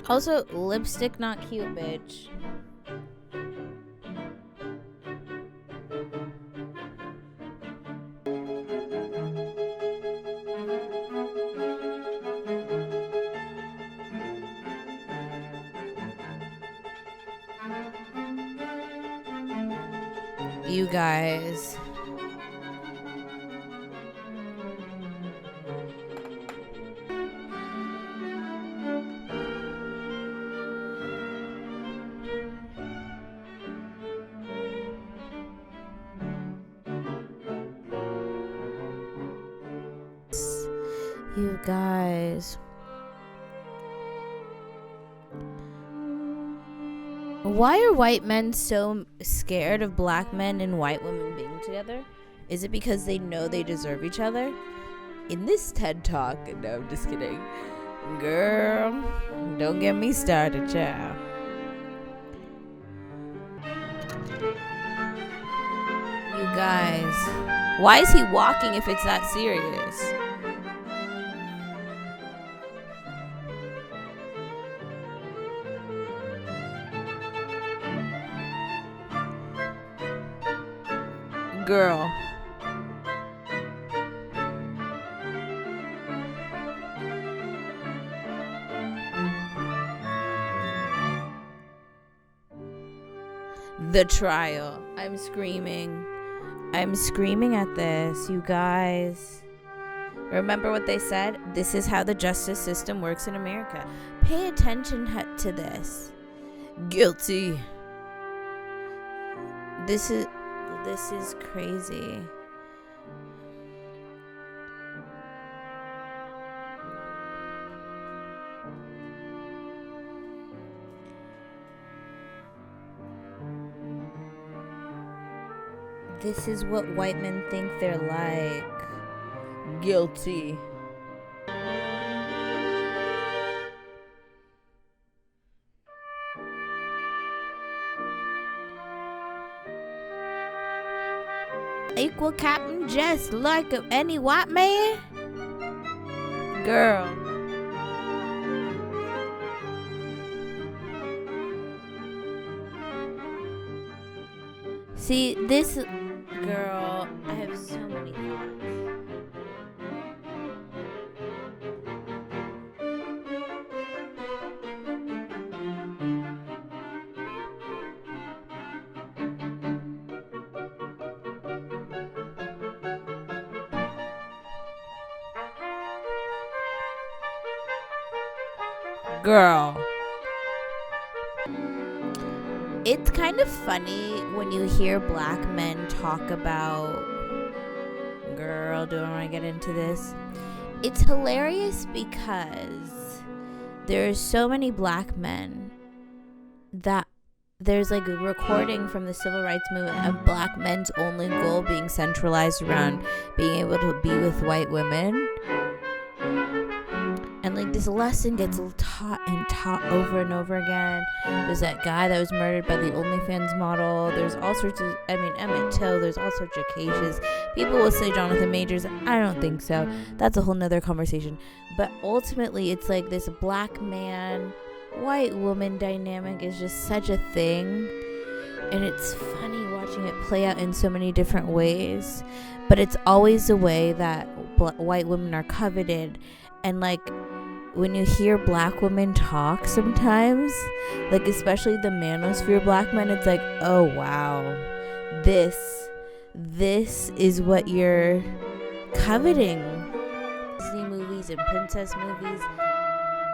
Also, lipstick not cute, bitch. You guys. You guys. Why are white men so scared of black men and white women being together? Is it because they know they deserve each other? In this TED Talk, no, I'm just kidding. Girl, don't get me started, child. You guys, why is he walking if it's that serious? Girl. The trial. I'm screaming. I'm screaming at this, you guys. Remember what they said? This is how the justice system works in America. Pay attention to this. Guilty. This is crazy. This is what white men think they're like. Guilty. Equal Captain just like any white man? Girl. See, this girl, I have so many thoughts. Girl. It's kind of funny when you hear black men talk about, girl, do I want to get into this? It's hilarious because there's so many black men that there's like a recording from the civil rights movement of black men's only goal being centralized around being able to be with white women. And like this lesson gets taught and taught over and over again. There's that guy that was murdered by the OnlyFans model. There's all sorts of, Emmett Till. There's all sorts of cases. People will say Jonathan Majors. I don't think so. That's a whole nother conversation. But ultimately, it's like this black man, white woman dynamic is just such a thing. And it's funny watching it play out in so many different ways. But it's always the way that white women are coveted. And like when you hear black women talk sometimes, like especially the manosphere black men, it's like, oh wow, this is what you're coveting. Disney movies and princess movies,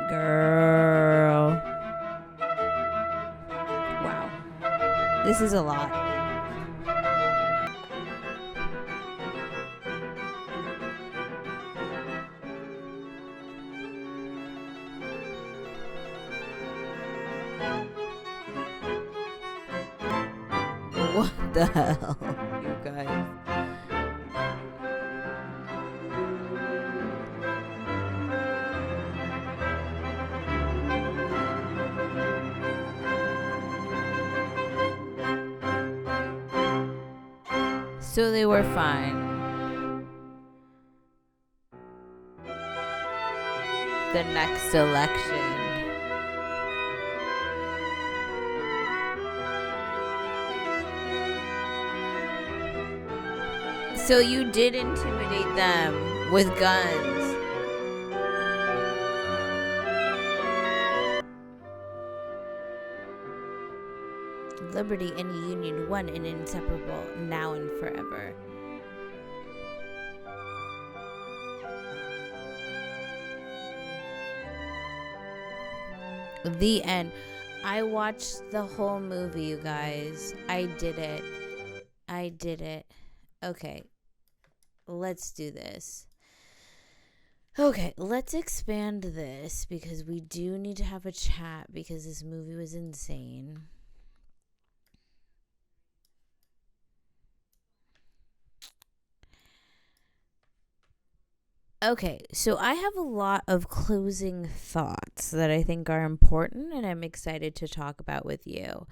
girl. Wow, this is a lot. What the hell, you guys? So they were fine. The next election. So you did intimidate them with guns. Liberty and union, one and inseparable, now and forever. The end. I watched the whole movie, you guys. I did it. Okay. Let's do this. Okay, let's expand this because we do need to have a chat because this movie was insane. Okay, so I have a lot of closing thoughts that I think are important and I'm excited to talk about with you.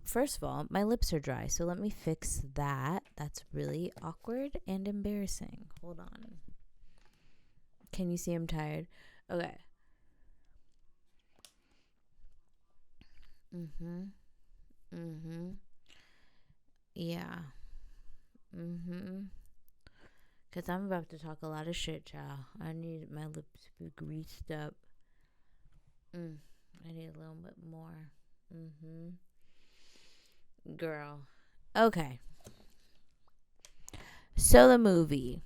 First of all, my lips are dry, so let me fix that. That's really awkward and embarrassing. Hold on. Can you see I'm tired? Okay. Yeah. Because I'm about to talk a lot of shit, child. I need my lips to be greased up. I need a little bit more. Girl. Okay. So the movie.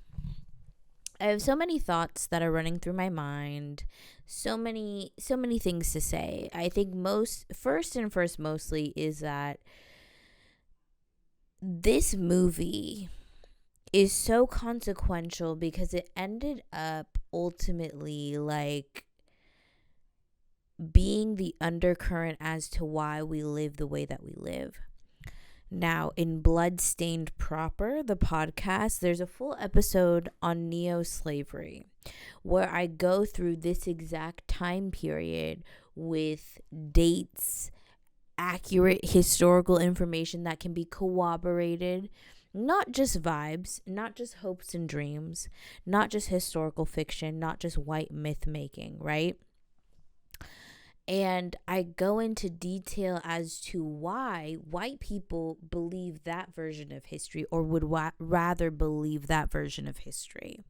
I have so many thoughts that are running through my mind. So many things to say. I think mostly is that this movie is so consequential because it ended up ultimately like being the undercurrent as to why we live the way that we live. Now, in Bloodstained Proper, the podcast, there's a full episode on neo-slavery where I go through this exact time period with dates, accurate historical information that can be corroborated, not just vibes, not just hopes and dreams, not just historical fiction, not just white myth making, right? And I go into detail as to why white people believe that version of history or would rather believe that version of history.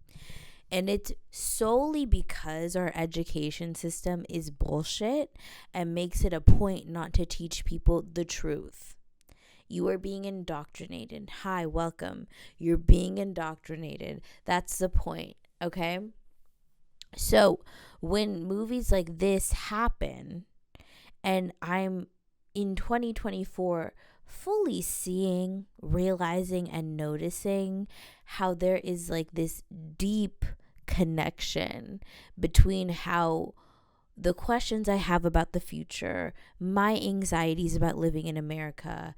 And it's solely because our education system is bullshit and makes it a point not to teach people the truth. You are being indoctrinated. Hi, welcome. You're being indoctrinated. That's the point, okay? So when movies like this happen, and I'm in 2024 fully seeing, realizing, and noticing how there is like this deep connection between how the questions I have about the future, my anxieties about living in America,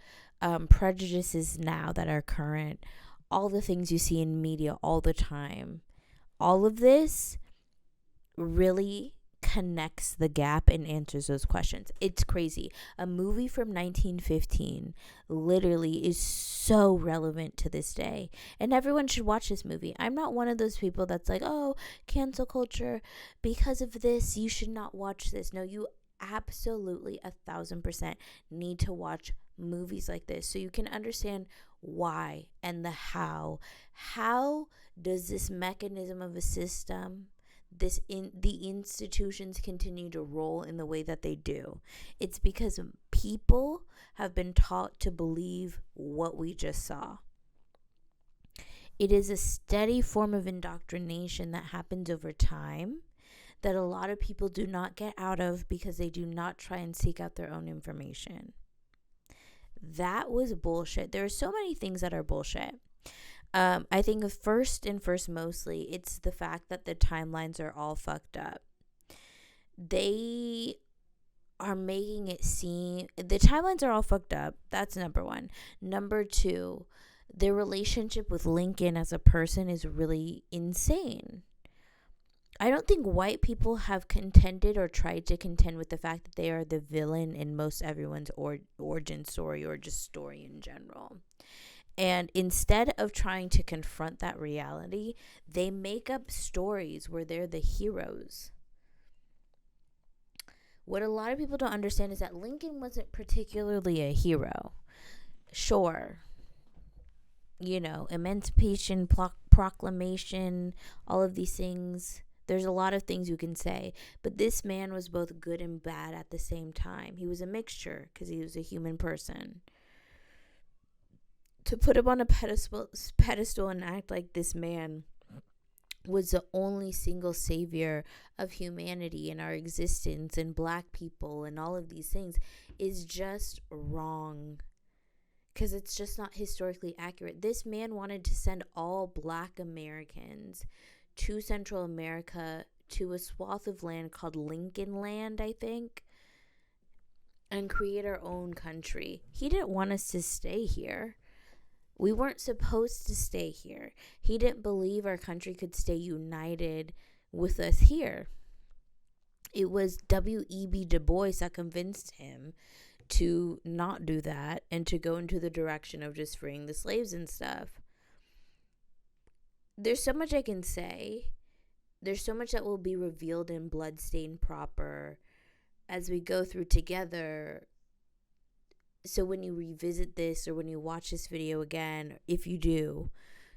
prejudices now that are current, all the things you see in media all the time, all of this really connects the gap and answers those questions. It's crazy. A movie from 1915 literally is so relevant to this day, and everyone should watch this movie. I'm not one of those people that's like, oh, cancel culture, because of this you should not watch this. No, you absolutely 1,000% need to watch movies like this so you can understand why and the how. How does this mechanism of a system, the institutions continue to roll in the way that they do? It's because people have been taught to believe what we just saw. It is a steady form of indoctrination that happens over time that a lot of people do not get out of because they do not try and seek out their own information. That was bullshit. There are so many things that are bullshit. I think first mostly, it's the fact that the timelines are all fucked up. They are making it seem the timelines are all fucked up. That's number one. Number two, their relationship with Lincoln as a person is really insane. I don't think white people have contended or tried to contend with the fact that they are the villain in most everyone's origin story or just story in general. And instead of trying to confront that reality, they make up stories where they're the heroes. What a lot of people don't understand is that Lincoln wasn't particularly a hero. Sure, Emancipation Proclamation, all of these things. There's a lot of things you can say, but this man was both good and bad at the same time. He was a mixture because he was a human person. To put him on a pedestal and act like this man was the only single savior of humanity and our existence and black people and all of these things is just wrong, because it's just not historically accurate. This man wanted to send all black Americans to Central America, to a swath of land called Lincoln Land, I think, and create our own country. He didn't want us to stay here. We weren't supposed to stay here. He didn't believe our country could stay united with us here. It was W.E.B. Du Bois that convinced him to not do that and to go into the direction of just freeing the slaves and stuff. There's so much I can say. There's so much that will be revealed in Bloodstained proper as we go through together. So when you revisit this or when you watch this video again, if you do,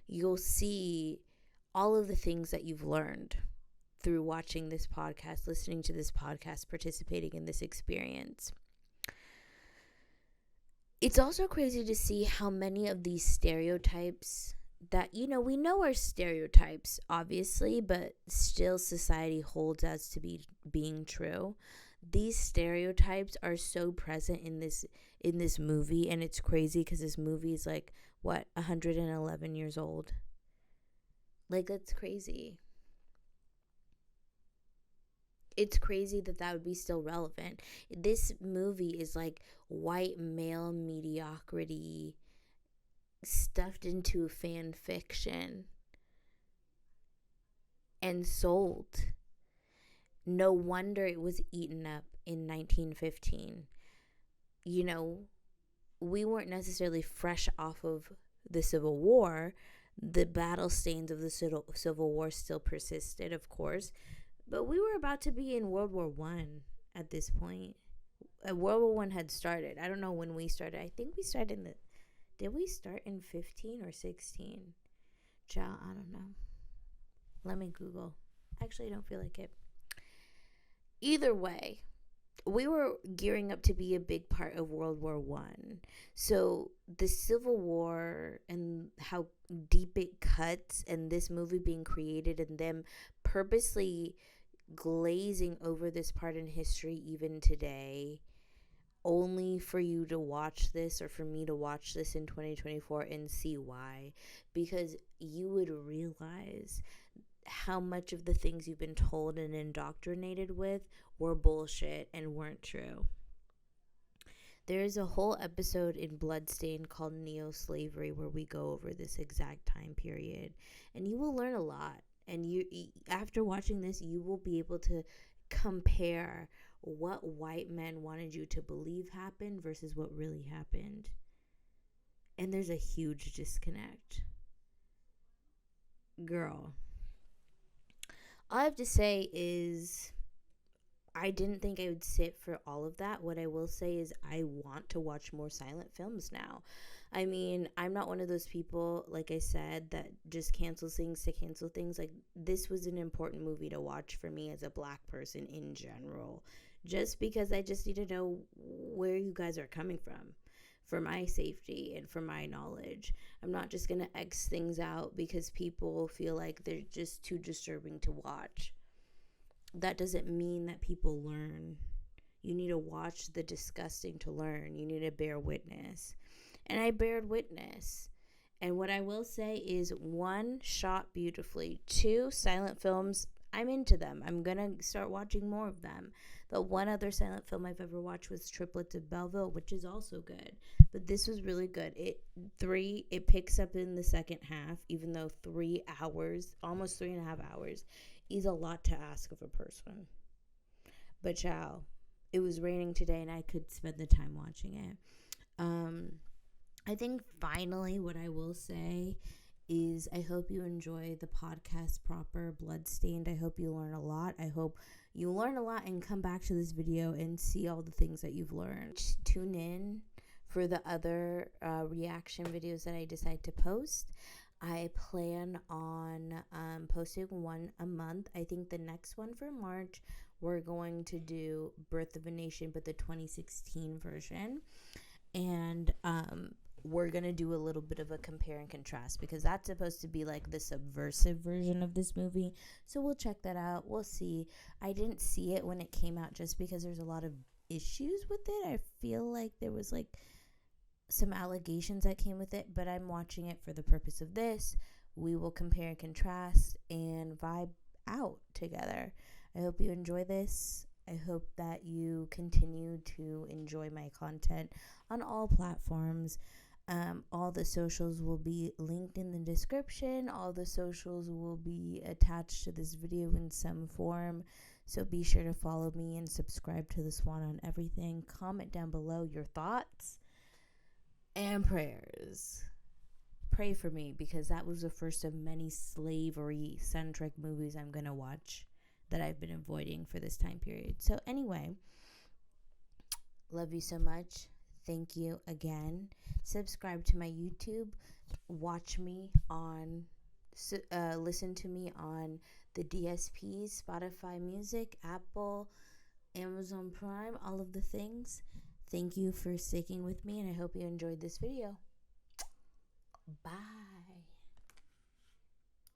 you'll see all of the things that you've learned through watching this podcast, listening to this podcast, participating in this experience. It's also crazy to see how many of these stereotypes that, we know are stereotypes, obviously, but still society holds as to being true. These stereotypes are so present in this movie, and it's crazy because this movie is 111 years old. That's crazy. It's crazy that would be still relevant. This movie is white male mediocrity stuffed into fan fiction and sold. No wonder it was eaten up in 1915. We weren't necessarily fresh off of the Civil War. The battle stains of the Civil War still persisted, of course. But we were about to be in World War I at this point. World War I had started. I don't know when we started. I think we started did we start in 15 or 16? Child, I don't know. Let me Google. Actually, I don't feel like it. Either way, we were gearing up to be a big part of World War I. So the Civil War and how deep it cuts, and this movie being created and them purposely glazing over this part in history even today, only for you to watch this, or for me to watch this in 2024 and see why. Because you would realize how much of the things you've been told and indoctrinated with were bullshit and weren't true. There's a whole episode in Bloodstained called Neo-Slavery where we go over this exact time period, and you will learn a lot. And you, after watching this, you will be able to compare what white men wanted you to believe happened versus what really happened. And there's a huge disconnect. Girl, all I have to say is I didn't think I would sit for all of that. What I will say is I want to watch more silent films now. I mean, I'm not one of those people, like I said, that just cancels things to cancel things. Like, this was an important movie to watch for me as a Black person in general. Just because I just need to know where you guys are coming from for my safety and for my knowledge. I'm not just going to X things out because people feel like they're just too disturbing to watch. That doesn't mean that people learn. You need to watch the disgusting to learn. You need to bear witness. And I bared witness. And what I will say is, 1, shot beautifully. 2, silent films, I'm into them. I'm going to start watching more of them. The one other silent film I've ever watched was Triplets of Belleville, which is also good. But this was really good. It picks up in the second half, even though 3 hours, almost 3.5 hours, is a lot to ask of a person. But child, it was raining today and I could spend the time watching it. I think finally what I will say is I hope you enjoy the podcast proper, Bloodstained. I hope you learn a lot. I hope you learn a lot and come back to this video and see all the things that you've learned. Tune in for the other reaction videos that I decide to post. I plan on posting one a month. I think the next one for March, we're going to do Birth of a Nation, but the 2016 version. And we're going to do a little bit of a compare and contrast, because that's supposed to be like the subversive version of this movie. So we'll check that out. We'll see. I didn't see it when it came out just because there's a lot of issues with it. I feel like there was like some allegations that came with it, but I'm watching it for the purpose of this. We will compare and contrast and vibe out together. I hope you enjoy this. I hope that you continue to enjoy my content on all platforms. All the socials will be linked in the description. All the socials will be attached to this video in some form. So be sure to follow me and subscribe to the Swan on everything. Comment down below your thoughts and prayers. Pray for me, because that was the first of many slavery-centric movies I'm going to watch that I've been avoiding for this time period. So anyway, love you so much. Thank you again. Subscribe to my YouTube. Watch me on, listen to me on the DSPs, Spotify Music, Apple, Amazon Prime, all of the things. Thank you for sticking with me, and I hope you enjoyed this video. Bye.